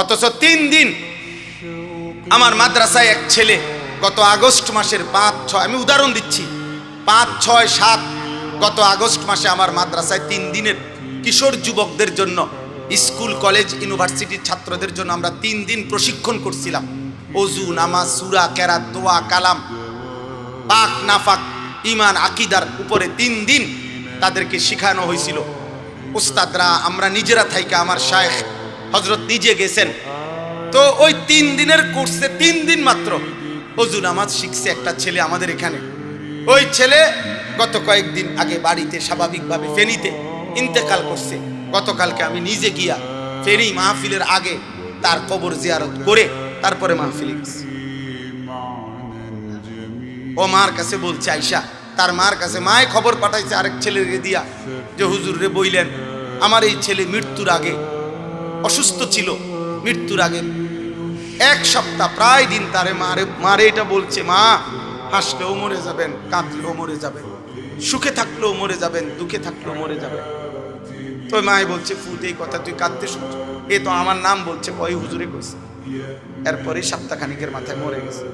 অথচ 3 দিন আমার মাদ্রাসায় এক ছেলে গত আগস্ট মাসের 5-6, আমি উদাহরণ দিচ্ছি, 5-6-7 গত আগস্ট মাসে আমার মাদ্রাসায় 3 দিনের কিশোর যুবকদের জন্য, স্কুল কলেজ ইউনিভার্সিটির ছাত্রদের জন্য আমরা 3 দিন প্রশিক্ষণ করছিলাম। ওযু, নামাজ, সূরা, কেরাত, দোয়া, কালাম, পাক নাফাক, ঈমান, আকীদার উপরে 3 দিন তাদেরকে শেখানো হয়েছিল। উস্তাদরা, আমরা নিজেরা থাইকা, আমার শায়েখ হযরত নিজে গেছেন। তো ওই 3 দিনের কোর্সে 3 দিন মাত্র ওযু নামাজ শিখছে একটা ছেলে আমাদের এখানে। ওই ছেলে গত কয়েকদিন আগে বাড়িতে স্বাভাবিকভাবে ফেনীতে ইন্তেকাল করছে। গতকালকে আমি নিজে গিয়া ফেনী মাহফিলের আগে তার কবর জিয়ারত করে তারপরে মাহফিলে গেছি। ও মার কাছে বলছে, আয়শা তার মার কাছে, মায়ে খবর পাঠাইছে আরেক ছেলেকে দিয়া যে হুজুর রে বইলেন আমার এই ছেলে মৃত্যুর আগে অসুস্থ ছিল, মৃত্যুর আগে 1 সপ্তাহ প্রায় দিন তারে মারে এটা বলছে, মা হাসলেও মরে যাবেন, কাঁদলেও মরে যাবেন, সুখে থাকলেও মরে যাবেন, দুঃখে থাকলেও মরে যাবেন। তো মায়ে বলছে, ফুট এই কথা তুই কাঁদতে শুনছ? এ তো আমার নাম বলছে, কয় হুজুরে কইছে। এরপরে সপ্তাহখানিকের মাথায় মরে গেছে।